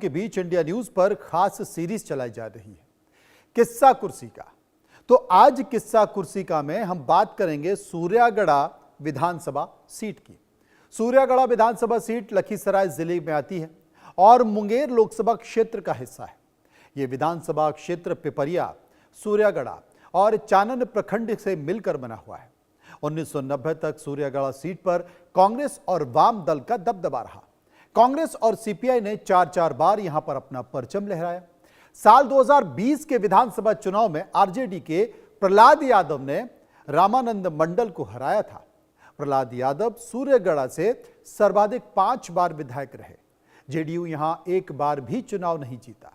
के बीच India news पर खास सीरीज चलाई जा रही है, किस्सा कुर्सी का। तो आज किस्सा कुर्सी का में हम बात करेंगे सूर्यागढ़ा विधानसभा सीट की। सूर्यागढ़ा विधानसभा सीट लखीसराय जिले में आती है और मुंगेर लोकसभा क्षेत्र का हिस्सा है। ये विधानसभा क्षेत्र पिपरिया, सूर्यागढ़ा और चानन प्रखंड से मिलकर बना हुआ है। 1990 तक सूर्यागढ़ा सीट पर कांग्रेस और वाम दल का दबदबा रहा। कांग्रेस और सीपीआई ने 4-4 बार यहां पर अपना परचम लहराया। साल 2020 के विधानसभा चुनाव में आरजेडी के प्रहलाद यादव ने रामानंद मंडल को हराया था। प्रहलाद यादव सूर्यागढ़ा से सर्वाधिक 5 बार विधायक रहे। जेडीयू यहां एक बार भी चुनाव नहीं जीता।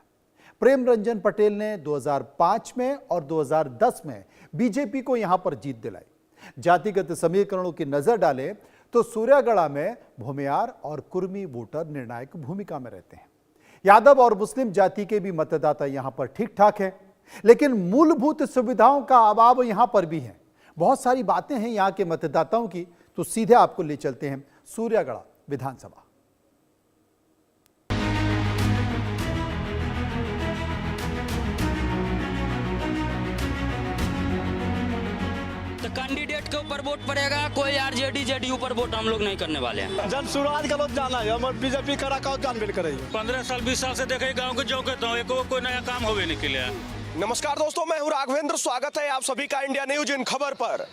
प्रेम रंजन पटेल ने 2005 में और 2010 में बीजेपी को यहां पर जीत दिलाई। जातिगत समीकरणों की नजर डालें तो सूर्यागढ़ा में भूमियार और कुर्मी वोटर निर्णायक भूमिका में रहते हैं। यादव और मुस्लिम जाति के भी मतदाता यहां पर ठीक ठाक हैं, लेकिन मूलभूत सुविधाओं का अभाव यहां पर भी है। बहुत सारी बातें हैं यहां के मतदाताओं की, तो सीधे आपको ले चलते हैं सूर्यागढ़ा विधानसभा। कैंडिडेट के ऊपर वोट पड़ेगा, कोई आरजेडी जेडीयू पर वोट हम लोग नहीं करने वाले हैं। जन सुराज गलत जाना है, हम बीजेपी करा का जानबील करेंगे। 15 साल 20 साल से देखे गांव के जो कहता हूँ कोई नया काम होवे नहीं किया। नमस्कार दोस्तों, मैं हूं राघवेंद्र। स्वागत है आप सभी का इंडिया न्यूज इन खबर पर।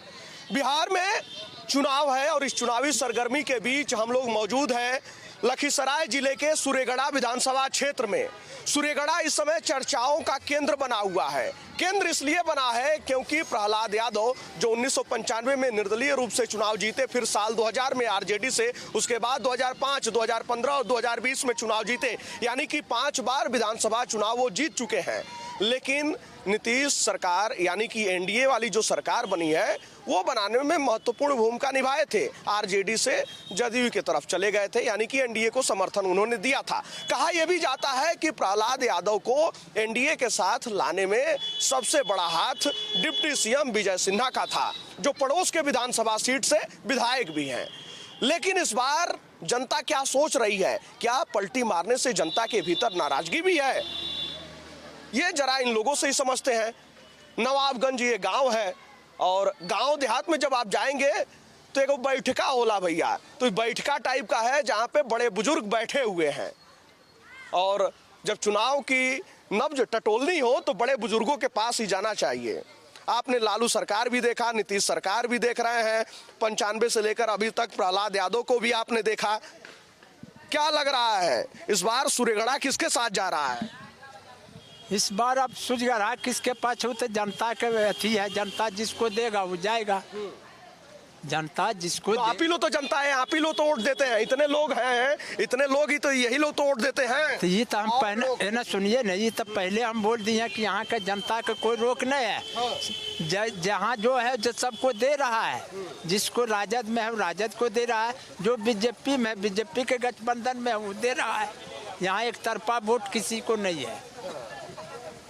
बिहार में चुनाव है और इस चुनावी सरगर्मी के बीच हम लोग मौजूद हैं लखीसराय जिले के सूर्यागढ़ा विधानसभा क्षेत्र में। सूर्यागढ़ा इस समय चर्चाओं का केंद्र बना हुआ है। केंद्र इसलिए बना है क्योंकि प्रहलाद यादव जो 1995 में निर्दलीय रूप से चुनाव जीते, फिर साल 2000 में आरजेडी से, उसके बाद 2005, 2015 और 2020 में चुनाव जीते, यानी कि 5 बार विधानसभा चुनाव वो जीत चुके हैं। लेकिन नीतीश सरकार यानी कि एनडीए वाली जो सरकार बनी है वो बनाने में महत्वपूर्ण भूमिका निभाए थे। आरजेडी से जदयू की तरफ चले गए थे, यानी कि एनडीए को समर्थन उन्होंने दिया था। कहा यह भी जाता है कि प्रहलाद यादव को एनडीए के साथ लाने में सबसे बड़ा हाथ डिप्टी सीएम विजय सिन्हा का था, जो पड़ोस के विधानसभा सीट से विधायक भी हैं। लेकिन इस बार जनता क्या सोच रही है? क्या पलटी मारने से जनता के भीतर नाराजगी भी है? ये जरा इन लोगों से ही समझते हैं। नवाबगंज ये गांव है और गांव देहात में जब आप जाएंगे तो एक बैठका होला भैया, तो बैठका टाइप का है जहां पे बड़े बुजुर्ग बैठे हुए हैं और जब चुनाव की नब्ज टटोलनी हो तो बड़े बुजुर्गों के पास ही जाना चाहिए। आपने लालू सरकार भी देखा, नीतीश सरकार भी देख रहे हैं, 95 से लेकर अभी तक प्रहलाद यादव को भी आपने देखा। क्या लग रहा है इस बार सूर्यागढ़ा किसके साथ जा रहा है? इस बार अब सूर्यागढ़ा किसके पास हो तो जनता के अथी है। जनता जिसको देगा वो जाएगा। जनता जिसको तो आप ही लोग तो जनता है, आप ही लोग तो वोट देते हैं। इतने लोग हैं, इतने लोग ही तो यही लोग तो वोट देते हैं। तो ये तो हम पहले ना सुनिए नहीं, तो पहले हम बोल दिए कि यहाँ के जनता का कोई रोक नहीं है। जहाँ जो है जो सबको दे रहा है, जिसको राजद में है राजद को दे रहा है, जो बीजेपी में बीजेपी के गठबंधन में है वो दे रहा है। यहाँ एक तरफा वोट किसी को नहीं है।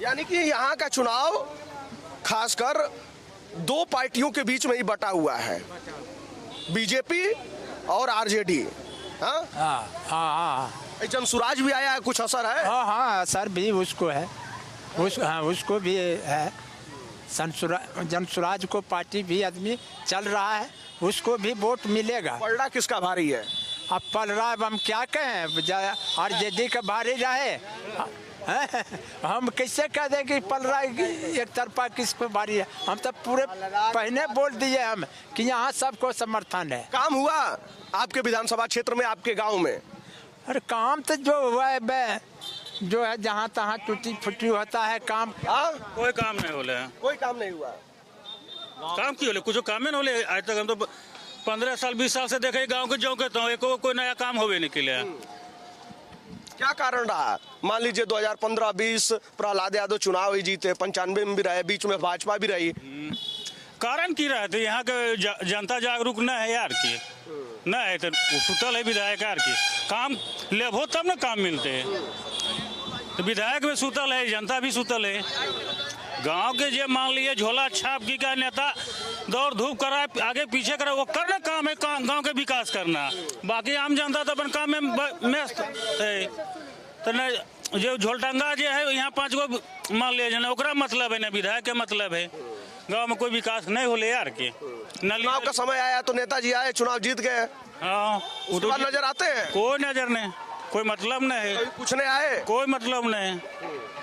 यानी कि यहाँ का चुनाव खासकर 2 पार्टियों के बीच में ही बटा हुआ है, बीजेपी और आरजेडी। हाँ, जनसुराज भी आया है, कुछ असर है? हाँ, असर भी उसको है। उसको भी है। जनसुराज को पार्टी भी आदमी चल रहा है, उसको भी वोट मिलेगा। पलड़ा किसका भारी है? अब पलड़ा अब हम क्या कहें, आरजेडी का भारी रहे। हम कैसे कह दें कि पलड़ा एक तरफा किसको भारी है? हम तो पूरे पहले बोल दिए हम कि यहाँ सबको समर्थन है। काम हुआ आपके विधानसभा क्षेत्र में, आपके गांव में? अरे काम तो जो हुआ है जो है जहाँ तहाँ टूटी फूटी होता है काम। कोई काम नहीं होले। कोई काम नहीं हुआ। काम की होले? कुछ काम नहीं होले आज तक। हम तो 15 साल 20 साल से देखे गांव के जो कहता हूँ कोई नया काम होवे नहीं किया। क्या कारण रहा? मान लीजिए 2015-20 प्रहलाद यादव चुनाव ही जीते, 95 में भी रहे, बीच में भाजपा भी रही। कारण की रहे थे? यहाँ के जनता जागरूक न है यार की, न है तो सुतल है विधायक यार की। काम लेबो तब ना काम मिलते है। तो विधायक में सुतल है, जनता भी सुतल है। गांव के जे मान लिए झोला छाप की का नेता दौड़ धूप करा आगे पीछे करा, वो करना काम है गांव के विकास करना। बाकी आम जनता तो अपन काम में व्यस्त है। तो जो झोलटंगा जो है यहाँ 5 गो मान ले जाना ओकरा मतलब है ना विधायक के मतलब है। गांव में कोई विकास नहीं होले यार के चुनाव का समय आया तो नेताजी आए, चुनाव जीत गए, हाँ वो उसके बाद नजर आते हैं, कोई नजर नहीं, कोई मतलब नहीं है, कभी पूछने आए, कोई मतलब नहीं,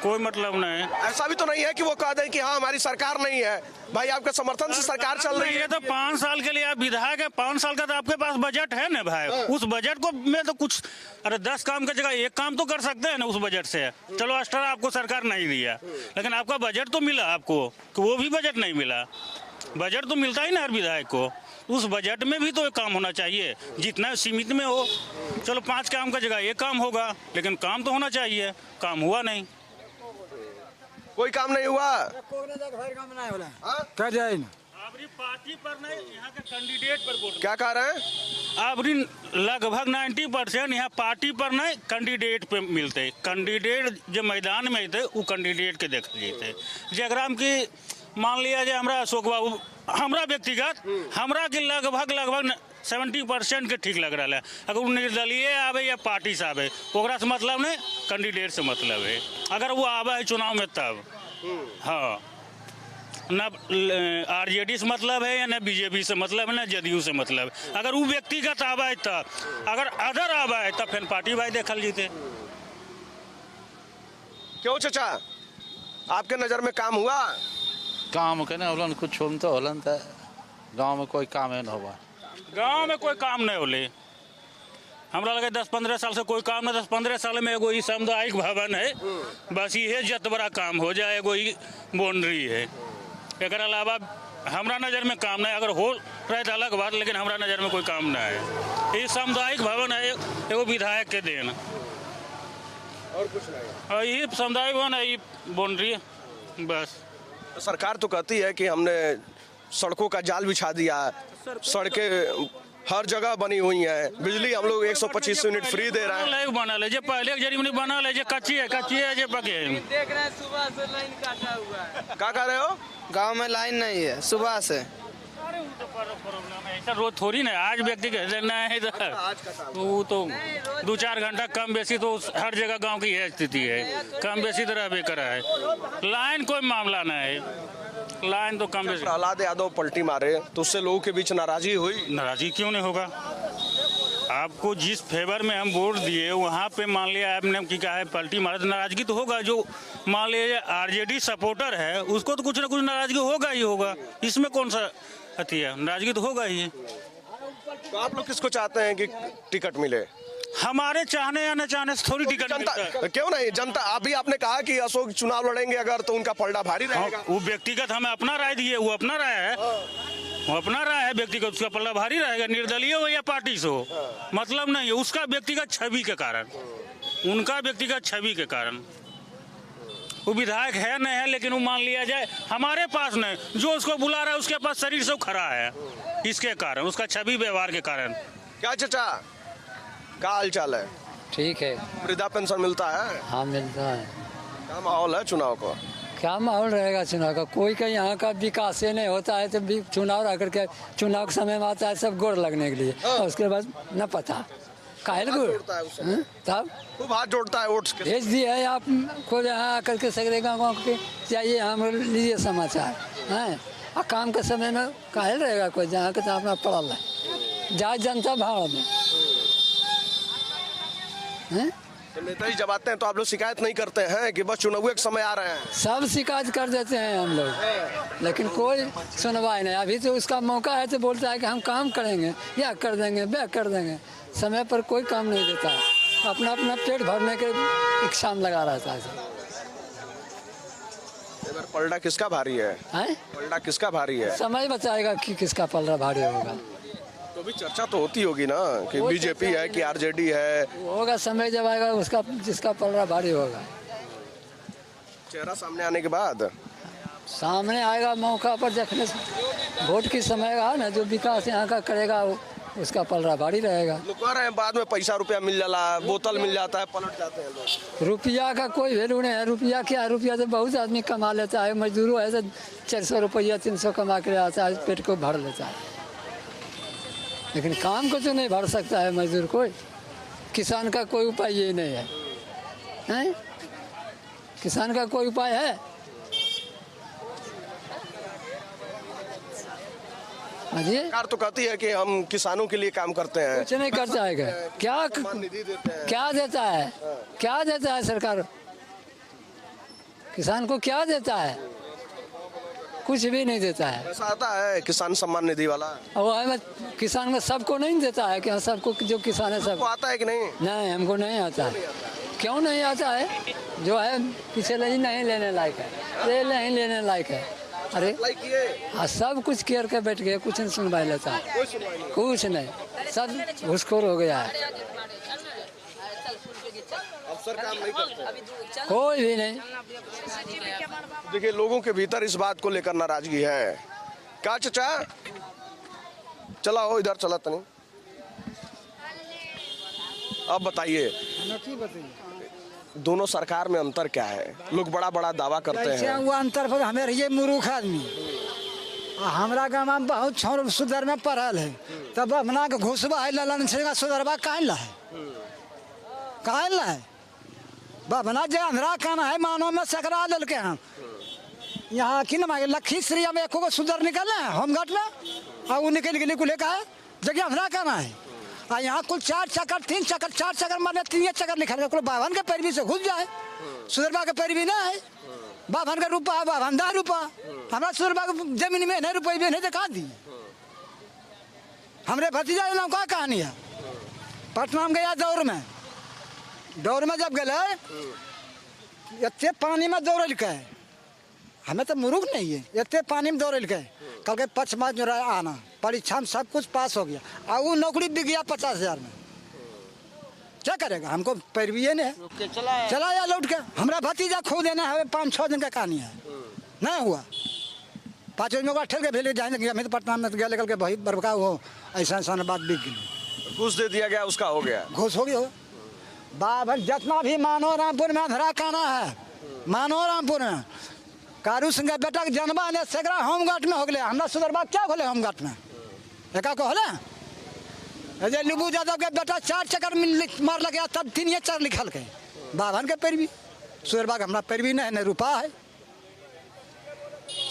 कोई मतलब नहीं। ऐसा भी तो नहीं है कि वो कह दें कि हाँ हमारी सरकार नहीं है, भाई आपके समर्थन से सरकार चल रही है। ये तो 5 साल के लिए आप विधायक है, 5 साल का तो आपके पास बजट है ना भाई, उस बजट को में तो कुछ, अरे 10 काम की जगह 1 काम तो कर सकते हैं ना उस बजट से। चलो एक्स्ट्रा आपको सरकार नहीं दिया, लेकिन आपका बजट तो मिला आपको, कि वो भी बजट नहीं मिला। बजट तो मिलता ही ना हर विधायक को, उस बजट में भी तो एक काम होना चाहिए, जितना सीमित में हो। चलो 5 काम का जगह 1 काम होगा, लेकिन काम तो होना चाहिए, काम हुआ नहीं, कोई काम नहीं हुआ। कर जाए ना अपनी पार्टी पर नहीं, यहाँ के कैंडिडेट पर वोट। क्या कह रहे हैं? अपनी लगभग 90% यहाँ पार्टी पर नहीं कैंडिडेट पे मिलते। कैंडिडेट जो मैदान में थे वो कैंडिडेट के देख लेते, जगराम की मान लिया जाए हमरा अशोक बाबू, हमरा व्यक्तिगत हमरा के लगभग 70% के ठीक लग रहा है। अगर वो निर्दलीय आवे या पार्टी से आवे ओकरा से मतलब नहीं, कैंडिडेट से मतलब है। अगर वो आवे है चुनाव में तब, हाँ, न आरजेडी से मतलब है या न बीजेपी से मतलब है, न जदयू से मतलब है। अगर वो व्यक्तिगत आवा है तब, अगर अदर आवा है तब फिर पार्टी भाई देखल जीते। क्यों चाचा, आपके नजर में काम हुआ? काम के ना होलन कुछ होलन तो होलन त गांव में कोई काम नहीं होगा। गांव में कोई काम नहीं होले, हमरा लगे 10-15 साल से कोई काम नहीं। 10-15 साल में एगो सामुदायिक भवन है, बस ये जत बड़ा काम हो जाए, एगो बाउंड्री है। एक अलावा हमरा नज़र में काम नहीं, अगर हो रहे तो अलग बात, लेकिन हमरा नज़र में कोई काम नहीं है। ये सामुदायिक भवन है, एगो विधायक के देन, और कुछ नहीं। और ये सामुदायिक भवन है, ये बाउंड्री बस। सरकार तो कहती है कि हमने सड़कों का जाल बिछा दिया, सड़कें हर जगह बनी हुई हैं, बिजली हम लोग 125 यूनिट फ्री दे रहे हैं। बना ले, जो पहले जरीमनी बना ले, जो कच्ची है जो पके है। देख रहे हैं सुबह से लाइन काटा हुआ है। क्या कह रहे हो? गांव में लाइन नहीं है सुबह से। अरे वो तो प्रॉब्लम है, ऐसा रोज थोड़ी ना, आज व्यक्ति के लेना है इधर, वो तो 2-4 घंटा कम बेसी तो हर जगह गांव की यह स्थिति है, कम बेसी तो रहबे करा है। लाइन कोई मामला नहीं है, लाइन तो कम बेसी। प्रहलाद यादव पलटी मारे तो उससे लोगों के बीच नाराजगी हुई। नाराजगी क्यों नहीं होगा? आपको जिस फेवर में हम वोट दिए वहाँ पे मान लिया आपने क्या है पलटी मारा, तो नाराजगी तो होगा। जो मान लिया आरजेडी सपोर्टर है उसको तो कुछ ना कुछ नाराजगी होगा ही होगा, इसमें कौन सा अति है, नाराजगी तो होगा ही। तो आप लोग किसको चाहते हैं कि टिकट मिले? हमारे चाहने या न चाहने से थोड़ी टिकट मिलता है। जनता क्यों नहीं, जनता अभी आपने कहा कि अशोक चुनाव लड़ेंगे अगर तो उनका पलड़ा भारी रहेगा। वो व्यक्तिगत हमें अपना राय दिए, वो अपना राय है, वो अपना राय है व्यक्तिगत, उसका पल्ला भारी रहेगा, निर्दलीय हो या पार्टी से हो, मतलब नहीं है। उसका व्यक्तिगत छवि के कारण, उनका व्यक्तिगत छवि के कारण वो विधायक है नहीं है, लेकिन वो मान लिया जाए हमारे पास नहीं, जो उसको बुला रहा है उसके पास शरीर से खड़ा है, इसके कारण, उसका छवि व्यवहार के कारण। क्या चाचा, क्या हाल चाल है? ठीक है। वृद्धा पेंशन मिलता है? हाँ मिलता है। क्या माहौल है चुनाव का? क्या माहौल रहेगा चुनाव का? कोई का यहाँ का विकास नहीं होता है तो भी चुनाव आकर के चुनाव के समय में आता है सब गोड़ लगने के लिए, और उसके बाद न पता काहे जोड़ता है उससे। तब खूब हाथ जोड़ता है वोट्स के। भेज दिया है आप खुद यहाँ आकर के सगरे गाँव के चाहिए, हम लीजिए समाचार हैं। और काम के समय में काहे रहेगा कोई, जहाँ के तो अपना पड़ल है, जाए जनता भाड़ में हैं। तो नेताजी जब आते हैं तो आप लोग शिकायत नहीं करते हैं कि बस चुनाव के समय आ रहे हैं? सब शिकायत कर देते हैं हम लोग, लेकिन कोई सुनवाई नहीं। अभी तो उसका मौका है तो बोलता है कि हम काम करेंगे, या कर देंगे, वे कर देंगे, समय पर कोई काम नहीं देता है, अपना अपना पेट भरने के इच्छा में लगा रहता है। इधर पलड़ा किसका भारी है? हैं? पलड़ा किसका भारी है? समय बताएगा कि किसका पलड़ा भारी होगा। तो भी चर्चा तो होती होगी ना कि वो बीजेपी है कि आरजेडी है। वो होगा, समय जब आएगा उसका, जिसका पलड़ा भारी होगा। चेहरा सामने आने के बाद सामने आएगा मौका पर देखने से, वोट की समय का ना, जो विकास यहाँ का करेगा उसका पलड़ा भारी रहेगा। लोग कह रहे हैं बाद में पैसा रुपया मिल जाला, बोतल मिल जाता है, पलट जाते हैं लोग। रुपया का कोई वैल्यू नहीं है। रुपया क्या, रुपया तो बहुत आदमी कमा लेता है, मजदूरों है तो 400 रुपया 300 कमा के आता है, पेट को भर लेता है, लेकिन काम को तो नहीं भर सकता है मजदूर कोई। किसान का कोई उपाय ये नहीं है। हैं? किसान का कोई उपाय है? अजी सरकार तो कहती है कि हम किसानों के लिए काम करते हैं, कुछ नहीं करता है क्या? निधि देते हैं। क्या देता है? क्या देता है सरकार किसान को? क्या देता है? कुछ भी नहीं देता है। पैसा आता है किसान सम्मान निधि वाला? और हमें किसान में सबको नहीं देता है क्या? सबको जो किसान है सब आपको आता है कि नहीं? नहीं, हमको नहीं आता है। क्यों नहीं आता है? जो है पीछे नहीं लेने लायक है, ये नहीं लेने लायक है। अरे अप्लाई किए? हाँ, सब कुछ केयर के बैठ गए, कुछ नहीं सुनवाई लेता है, कोई सुनवाई नहीं। कुछ नहीं, सब घुसखोर हो गया है, अफसर काम नहीं करते। कोई भी नहीं। देखिए लोगों के भीतर इस बात को लेकर नाराजगी है। क्या चाचा, चला हो इधर, चला तनी। अब बताइए दोनों सरकार में अंतर क्या है? लोग बड़ा बड़ा दावा करते हैं। वो अंतर पर हमें ये मूर्ख आदमी हमरा गाँव में बहुत छोर सुधर में पढ़ल है, तब अपना के घुसबा है ललन से सुधरबा कहाँ ला है? कहाँ ला है? बना जे अंधरा खाना है मानो में सकरा लल के हम यहाँ की ना लखीसरिया में एको को सुधर निकलना है होमगार्ड में, और वो निकल के निकले का है जगह अंधरा खाना है। और यहाँ कुल 4 चक्कर 3 चक्कर 4 चक्कर मारने 3 चक्कर लिखा है, कुल बावन के पैरवी से घुस जाए। सुधरबा के पैरवी ना है, बावन का रूपा है, 52 रूपा हमारा सुधरबा के जमीन में नहीं रुपये भी नहीं दिखा दी। हमरे भतीजा नाम का कहानी है, पटना में गया दौड़ में जब गए इतने पानी में दौड़ के, हमें तो मूर्ख नहीं है, इतने पानी में दौड़ के कल के 5 मार्च जो आना परीक्षा में सब कुछ पास हो गया, और वो नौकरी बिक गया 50,000 में। क्या करेगा? हमको पैरवी ने चलाया लौट के। हमारा भतीजा खो देना है, 5-6 दिन का कहानी है, नहीं हुआ 5 दिन में ठेल के भेज जाएंगे। हमें तो पटना में गया लेकर के बहुत बड़का हो ऐसा बात बिक गई, घूस दे दिया गया, उसका हो गया, घुस हो गया। बाबा जितना भी मानो रामपुर में अंधरा खाना है, मानो रामपुर में कारू सिंह का बेटा के जनबा ने सेकरा होमगार्ड में हो गए। हमरा सुधरबा क्या होले होमगार्ड में एका को होले? अजय लुबू यादव के बेटा 4 चक्कर मार लगे, तब 3 चक्कर लिखल के बावन के पैरवी। सुधरबा के हमरा पैरवी नहीं, नहीं रूपा है।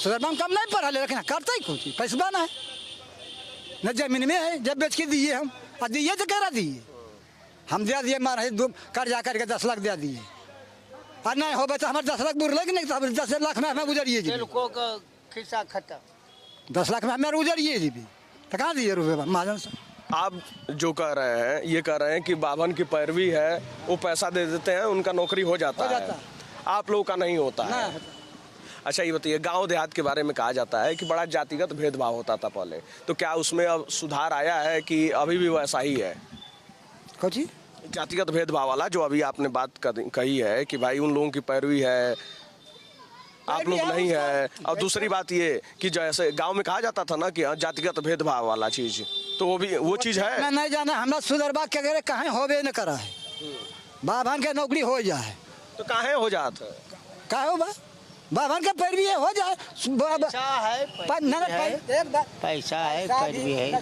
सुधरबा में कम नहीं पढ़ा ले, लेकिन करते ही कुछ पैसा ना है, न जमीन में है। जब बेच के दिए हम, और दिए तो कह दिए हम दे दिए, मार कर्जा करके 10 लाख दे दिए, और नहीं हो तो हमारे 10 लाख बुर लगे नहीं, तो 10 लाख में हमें गुजरिए जी, खिस्सा खत्म। 10 लाख में हमें गुजरिए जी भी, तो कहाँ दिए रुपये महाजन से? आप जो कह रहे हैं ये कह रहे हैं कि बावन की पैरवी है, वो पैसा दे देते हैं, उनका नौकरी हो जाता है, आप लोगों का नहीं होता है। अच्छा ये बताइए, गांव देहात के बारे में कहा जाता है कि बड़ा जातिगत भेदभाव होता था पहले, तो क्या उसमें अब सुधार आया है कि अभी भी वैसा ही है? कुछ जातिगत भेदभाव वाला जो अभी आपने बात कही है कि भाई उन लोगों की पैरवी है, आप लोग नहीं है। और दूसरी बात ये कि जैसे गांव में कहा जाता था ना कि जातिगत भेदभाव वाला चीज, तो वो चीज है। मैं नहीं जाना, हमरा सुधरबा के अगर कहीं होबे न करा है, बावन के नौकरी हो जाए तो काहे हो जात है? का हो बावन के पैरवी हो जाए, पैसा है पैरवी है।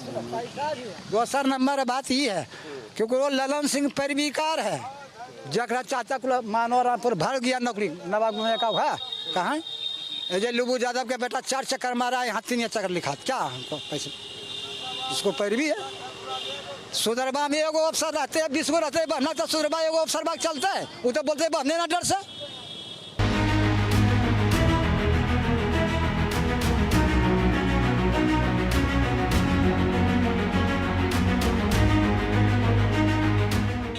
दूसर नंबर बात ये है क्योंकि वो ललन सिंह पैरवीकार है, जरा चाचा को मानो रामपुर भर गया नौकरी, नवाब का है कहाँ? अजय लुबू यादव के बेटा 4 चक्कर मारा, यहाँ 3 चक्कर लिखा, क्या हमको पैसे? इसको पैरवी है। सुधरबा में एगो अफसर रहते हैं, 20 गो रहते हैं बहना, तो सुधरबा एगो अफसर बाग चलता है, वो तो बोलते हैं बहने ना डर से।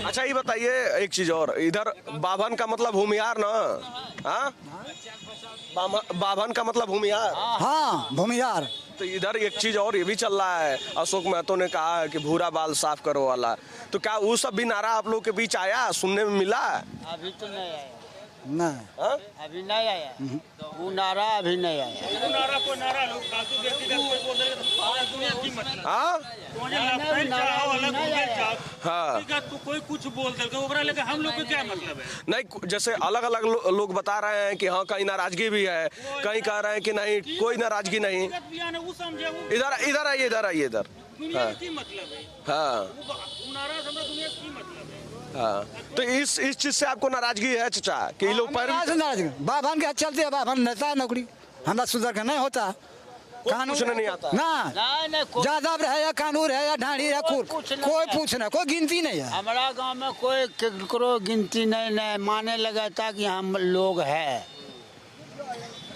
अच्छा ये बताइए एक चीज और, इधर बाभन का मतलब भूमिहार ना? हाँ, बाभन का मतलब भूमिहार। हाँ भूमिहार। तो इधर एक चीज और ये भी चल रहा है, अशोक महतो ने कहा है कि भूरा बाल साफ करो वाला, तो क्या वो सब भी नारा आप लोग के बीच आया, सुनने में मिला? अभी तो नहीं आया, नहीं हाँ? अभी नहीं आया, वो नारा अभी नहीं आया। नारा को नारा लोग फालतू व्यक्तिगत कोई बोल रहे तो सारा दुनिया की मतलब हाँ हाँ, तो कोई कुछ बोल दे ओकरा लेके हम लोग को क्या मतलब है? नहीं जैसे अलग अलग लोग बता रहे हैं कि हाँ कहीं नाराजगी भी है, कहीं कह रहे हैं कि नहीं कोई नाराजगी नहीं। इधर इधर आइए, इधर आइए, इधर। दुनिया की मतलब है, हाँ नारा समझ दुनिया की मतलब है। हाँ, तो इस चीज से आपको नाराजगी है चाचा कि ये लोग बाबन के चलते बाबन नेता है नौकरी हमरा सुधर के नहीं होता पूछने नहीं आता ना ज्यादा रहे या कानून है या ढाणी है कोई पूछना कोई गिनती नहीं है। हमारा गांव में कोई केकरो गिनती नहीं माने लगा था कि हम लोग है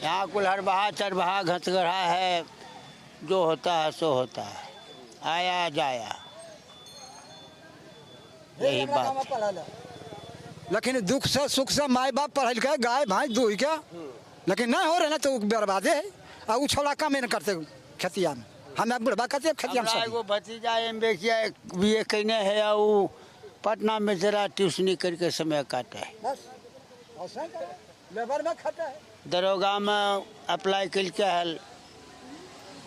यहाँ कुल्हड़बहा चरबहा घसगढ़ा है, जो होता है सो होता है, आया जाया यही बात। लेकिन दुख से सुख से माई बाप पढ़ल के गाय भैंस दूह क्या, लेकिन नहीं हो रहे ना तो बर्बादे है। और वो छोड़ा काम नहीं करते खेतिया में, हमें बुढ़वा करते खेतिया में। एगो भतीजा MBA किया BA कहने है या वो पटना में जरा ट्यूशनी करके समय काटे है, लेबर में खटा है। दरोगा में अप्लाई कल के हल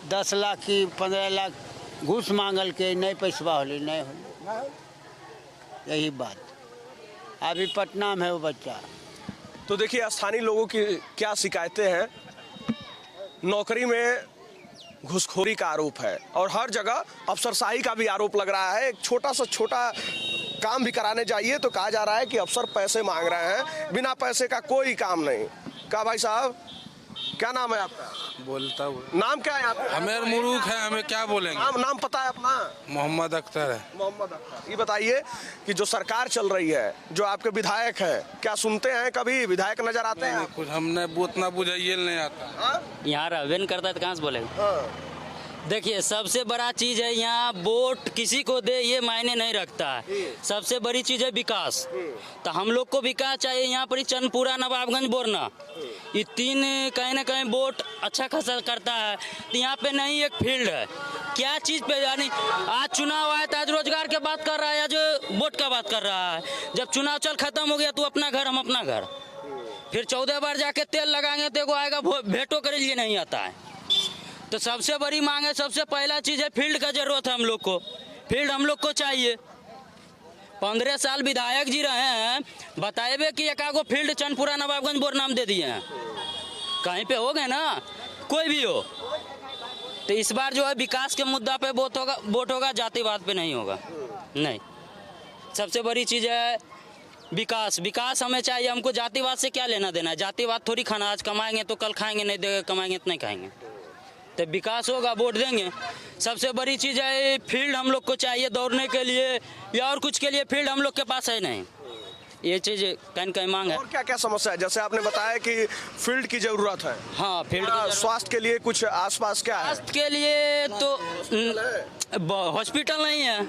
10 लाख की 15 लाख घूस मांगल के नहीं पैसवा होली नहीं होली, यही बात। अभी पटना में है वो बच्चा। तो देखिए स्थानीय लोगों की क्या शिकायतें हैं। नौकरी में घूसखोरी का आरोप है और हर जगह अफसरशाही का भी आरोप लग रहा है। एक छोटा सा छोटा काम भी कराने जाइए तो कहा जा रहा है कि अफसर पैसे मांग रहे हैं, बिना पैसे का कोई काम नहीं। क्या भाई साहब, क्या नाम है आपका? बोलता हूँ। नाम क्या है आपका? हमें मुरूख है, हमें क्या बोलेंगे। नाम पता है अपना? मोहम्मद अख्तर है। मोहम्मद अख्तर। ये बताइए कि जो सरकार चल रही है, जो आपके विधायक हैं, क्या सुनते हैं कभी? विधायक नजर आते हैं? कुछ हमने उतना बुझाइए नहीं आता। यहाँ रहबे नहीं करता है तो कहाँ से बोलेगा? देखिए सबसे बड़ा चीज है यहाँ वोट किसी को दे ये मायने नहीं रखता है। सबसे बड़ी चीज है विकास। तो हम लोग को विकास चाहिए। यहाँ पर चंदपुरा, नवाबगंज, बोरना, ये 3 कहीं ना कहीं वोट अच्छा खासा करता है। तो यहाँ पे नहीं एक फील्ड है, क्या चीज पे यानी आज चुनाव आया तो आज रोजगार की बात कर रहा है, आज वोट का बात कर रहा है। जब चुनाव चल खत्म हो गया तो अपना घर हम अपना घर, फिर 14 बार जाके तेल लगाएंगे तो एगो आएगा भेंटो के लिए नहीं आता है। तो सबसे बड़ी मांग है, सबसे पहला चीज है फील्ड का जरूरत है हम लोग को। फील्ड हम लोग को चाहिए। 15 साल विधायक जी रहे हैं, बताए कि एकागो फील्ड चंदपुरा, नवाबगंज, बोरना में दे दिए हैं, कहीं पे हो गए ना, कोई भी हो। तो इस बार जो है विकास के मुद्दा पे वोट होगा, जातिवाद पे नहीं होगा। नहीं, सबसे बड़ी चीज है विकास। विकास हमें चाहिए। हमको जातिवाद से क्या लेना देना है? जातिवाद थोड़ी खाना, आज कमाएंगे तो कल खाएंगे, नहीं देगा कमाएंगे तो नहीं खाएंगे। तो विकास होगा, वोट देंगे। सबसे बड़ी चीज़ है फील्ड हम लोग को चाहिए दौड़ने के लिए या और कुछ के लिए। फील्ड हम लोग के पास है नहीं, ये चीज़ कहीं मांग है। और क्या क्या समस्या है? जैसे आपने बताया कि फील्ड की जरूरत है। हाँ, फील्ड। स्वास्थ्य के लिए कुछ आसपास क्या है? स्वास्थ्य के लिए तो हॉस्पिटल नहीं है।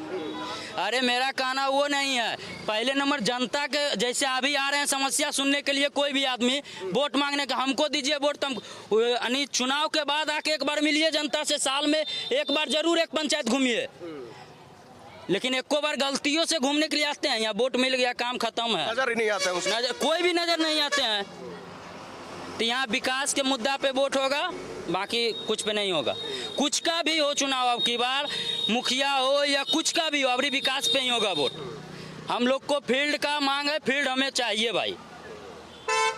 अरे मेरा कहना वो नहीं है। पहले नंबर जनता के, जैसे अभी आ रहे हैं समस्या सुनने के लिए कोई भी आदमी, वोट मांगने का, हमको दीजिए वोट। तुम यानी चुनाव के बाद आके एक बार मिलिए जनता से, साल में एक बार जरूर एक पंचायत घूमिए। लेकिन एको बार गलतियों से घूमने के लिए आते हैं, यहाँ वोट मिल गया काम खत्म है, नजर ही नहीं आता है उसमें। नजर कोई भी नजर नहीं आते हैं। तो यहाँ विकास के मुद्दा पे वोट होगा, बाकी कुछ पे नहीं होगा। कुछ का भी हो चुनाव, अब की बार मुखिया हो या कुछ का भी हो, अभी विकास पे ही होगा वोट। हम लोग को फील्ड का मांग है, फील्ड हमें चाहिए भाई।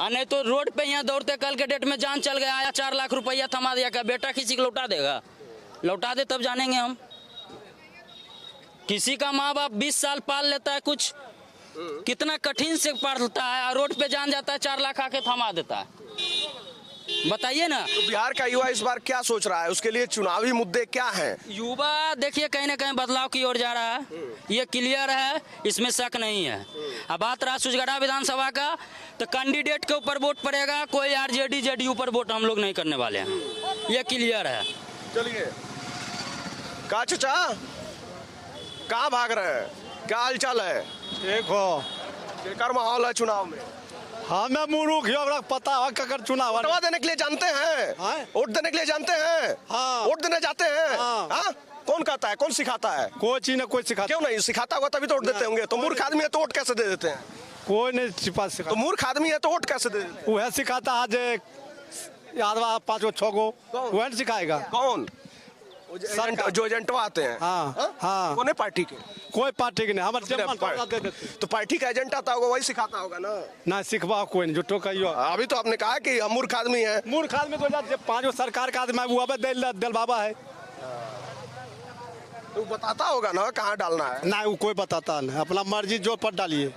नहीं तो रोड पे यहाँ दौड़ते, कल के डेट में जान चल गया, आया 4 लाख रुपया थमा दिया, क्या बेटा किसी को लौटा देगा? लौटा दे तब जानेंगे हम। किसी का माँ बाप 20 साल पाल लेता है, कुछ कितना कठिन से पालता है, और रोड पे जान जाता है, 4 लाख आके थमा देता है। बताइए ना। तो बिहार का युवा इस बार क्या सोच रहा है? उसके लिए चुनावी मुद्दे क्या हैं? युवा देखिए कहीं ना कहीं बदलाव की ओर जा रहा है, ये क्लियर है, इसमें शक नहीं है। अब बात रहा सुजगढ़ा विधानसभा का, तो कैंडिडेट के ऊपर वोट पड़ेगा। कोई RJD JDU पर वोट हम लोग नहीं करने वाले हैं, ये क्लियर है। चलिए, का चाचा कहाँ भाग रहे हैं? क्या हाल चाल है? देखो बेकार माहौल है चुनाव में। हमें मुरूख पता है ककर चुनाव वोटवा देने के लिए जानते हैं? वोट देने के लिए जानते हैं? हाँ। वोट देने जाते हैं? हाँ। कौन कहता है, कौन सिखाता है? कोई चीज न कोई सिखाता। क्यों नहीं सिखाता होगा तभी तो वोट देते होंगे। तो मूर्ख आदमी है तो वोट कैसे दे देते हैं? कोई नहीं छिपा सिखा। तो मूर्ख आदमी है तो वोट कैसे दे देते हैं? वह सिखाता है, जे यादवा 5 गो 6 गो वह सिखाएगा। कौन? जो एजेंटवा आते हैं। हाँ हाँ। कौन पार्टी के? कोई पार्टी के नहीं, हमारे तो पार्टी का एजेंट आता होगा, वही सिखाता होगा ना। ना सिखवा कोई नहीं, जुटो कहियो। अभी तो आपने कहा कि हम मूर्ख आदमी है। मूर्ख आदमी तो 5 गो सरकार का आदमी वो दिल बाबा है। तो बताता होगा ना कहाँ डालना है। ना वो कोई बताता नहीं, अपना मर्जी जो पर डालिए।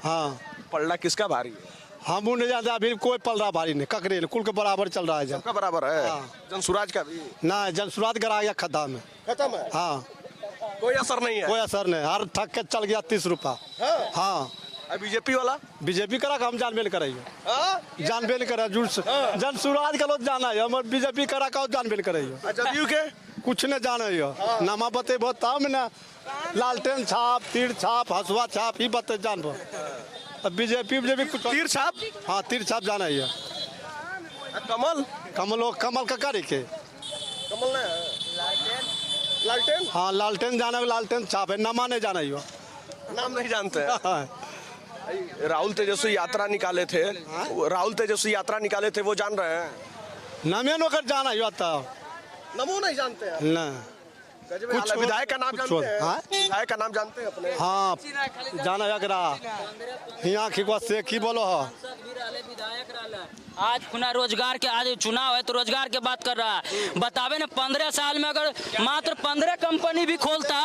हाँ पलड़ा किसका भारी है? हम वो नहीं जानते, अभी कोई पलड़ा भारी नहीं, ककरे कुल के बराबर चल रहा है। सबका बराबर है। हाँ। जनसुराज का भी ना जनसुराज गिरा गया खड्डा में। खत्म है। हाँ कोई असर नहीं है। कोई असर नहीं, हर ठग के चल गया 30 रुपया। हाँ बीजेपी वाला बीजेपी करा हम जानबेल कराइए, हाँ? जानबेल करा जनसुराज का लोग जाना है, हम बीजेपी करा का जानबेल कराइए। जदयू के कुछ न जाना है, नामा बते बहुत तब ना लालटेन छाप, तीर छाप, हसुआ छाप ही बते जानबो। अब बीजेपी कुछ तीर छाप। हाँ तीर छाप जाना है। कमल कमल का करे के कमल नहीं लालटेन। हाँ लालटेन जाना है, लालटेन छाप है, नामा नहीं जाना है। नाम नहीं जानते हैं। हाँ। राहुल तेजस्वी यात्रा निकाले थे, राहुल तेजस्वी यात्रा निकाले थे, वो जान रहे हैं? नामे नौकर जाना है आता नमो नहीं जानते हैं। ना कुछ विधायक का नाम जानते हैं? हाँ? विधायक का नाम जानते हैं अपने? हाँ जाना है यहाँ की से की बोलो हो। आज खुना रोजगार के, आज चुनाव है तो रोजगार के बात कर रहा है। बतावे ना 15 साल में अगर मात्र 15 कंपनी भी खोलता,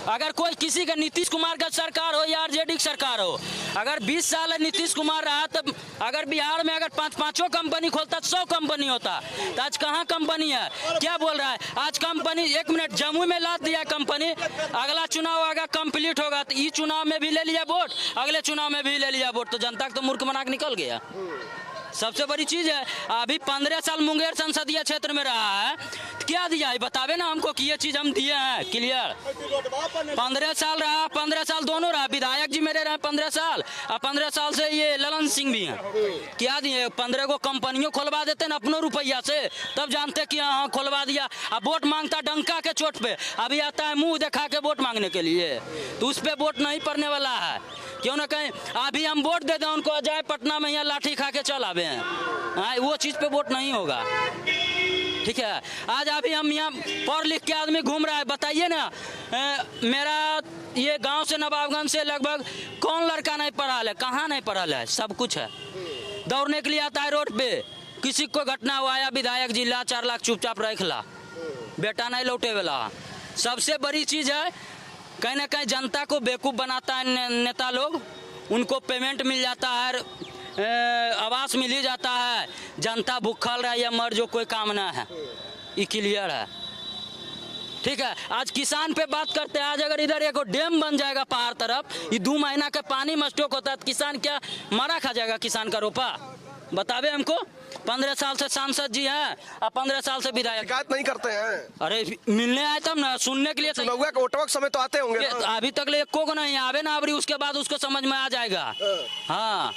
अगर कोई किसी का नीतीश कुमार का सरकार हो या आरजेडी की सरकार हो, अगर 20 साल नीतीश कुमार रहा तब अगर बिहार में अगर 5-5 कंपनी खोलता तो 100 कंपनी होता। तो आज कहाँ कंपनी है? क्या बोल रहा है? आज कंपनी 1 मिनट जम्मू में लाद दिया कंपनी, अगला चुनाव आगे कंप्लीट होगा तो इस चुनाव में भी ले लिया वोट, अगले चुनाव में भी ले लिया वोट, तो जनता को तो मूर्ख बना के निकल गया। सबसे बड़ी चीज है, अभी 15 साल मुंगेर संसदीय क्षेत्र में रहा है, तो क्या दिया है बतावे ना हमको कि ये चीज हम दिए हैं क्लियर। 15 साल रहा, 15 साल दोनों रहा, विधायक जी मेरे रहे 15 साल और 15 साल से ये ललन सिंह भी हैं। क्या दिए? 15 को कंपनियों खोलवा देते ना अपनों रुपया से, तब जानते कि हाँ खोलवा दिया। अब वोट मांगता डंका के चोट पे, अभी आता है मुंह दिखा के वोट मांगने के लिए, तो उस पर वोट नहीं पड़ने वाला है। क्यों ना कहीं अभी हम वोट दे दें उनको, जाए पटना में यहाँ लाठी खा के चल आवे हैं, हाँ वो चीज़ पे वोट नहीं होगा। ठीक है, आज अभी हम यहाँ पढ़ लिख के आदमी घूम रहा है, बताइए ना मेरा ये गांव से नवाबगंज से लगभग कौन लड़का नहीं पढ़ा है? कहाँ नहीं पढ़ा है? सब कुछ है। दौड़ने के लिए आता है रोड पे, किसी को घटना हुआ या विधायक जी ला 4 लाख चुपचाप रख ला, बेटा नहीं लौटे वाला। सबसे बड़ी चीज़ है, कहीं ना कहीं जनता को बेवकूफ़ बनाता है नेता लोग, उनको पेमेंट मिल जाता है, आवास मिल ही जाता है, जनता भूखल रहा या मर जो कोई काम ना है, ये क्लियर है। ठीक है, आज किसान पे बात करते हैं। आज अगर इधर एक डैम बन जाएगा पहाड़ तरफ, ये 2 महीना का पानी में स्टॉक होता है, तो किसान क्या मारा खा जाएगा? किसान का रोपा बतावे हमको। 15 साल से सांसद जी हैं और 15 साल से विधायक, शिकायत नहीं करते हैं। अरे मिलने आए तब ना, सुनने के लिए। चुनाव के वोटवक समय तो आते होंगे ना? अभी तक ले को नहीं आवे ना, अबरी उसके बाद उसको समझ में आ जाएगा। हाँ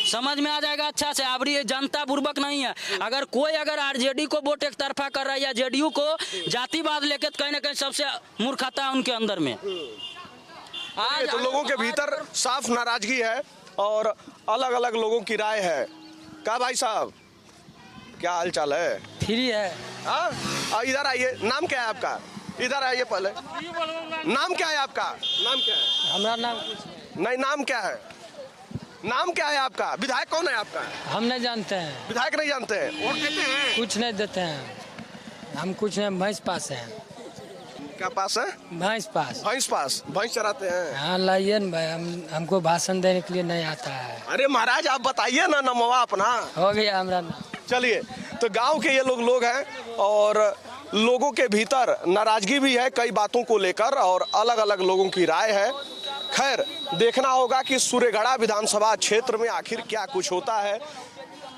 समझ में आ जाएगा अच्छा से। अबरी ये जनता बुर्बक नहीं है। अगर कोई अगर आरजेडी को वोट एक तरफा कर रहा है या जेडीयू को जातिवाद लेके, तो कहीं ना कहीं सबसे मूर्खता है उनके अंदर में। आज तो लोगों के भीतर साफ नाराजगी है और अलग अलग लोगों की राय है। क्या भाई साहब, क्या हाल चाल है? फ्री है। हाँ इधर आइए, नाम क्या है आपका? इधर आइए पहले, नाम क्या है आपका? नाम क्या है? हमारा नाम नहीं, नाम क्या है? नाम क्या है आपका? विधायक कौन है आपका? हम नहीं जानते हैं। विधायक नहीं जानते हैं? वोट देते हैं? कुछ नहीं देते हैं हम, कुछ नहीं। भैंस पास है। क्या पास है? भैंस पास। भैंस पास, भैंस चराते हैं? हाँ लाइए ना भाई, हमको भाषण देने के लिए नहीं आता है। अरे महाराज आप बताइए ना नमवा अपना। हो गया हमारा नाम। चलिए, तो गांव के ये लोग हैं और लोगों के भीतर नाराजगी भी है कई बातों को लेकर और अलग अलग लोगों की राय है। खैर देखना होगा कि सूर्यगढ़ा विधानसभा क्षेत्र में आखिर क्या कुछ होता है।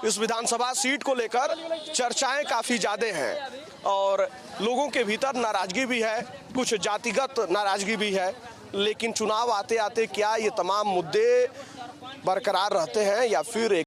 इस विधानसभा सीट को लेकर चर्चाएं काफ़ी ज़्यादा हैं और लोगों के भीतर नाराजगी भी है, कुछ जातिगत नाराजगी भी है। लेकिन चुनाव आते आते क्या ये तमाम मुद्दे बरकरार रहते हैं या फिर एक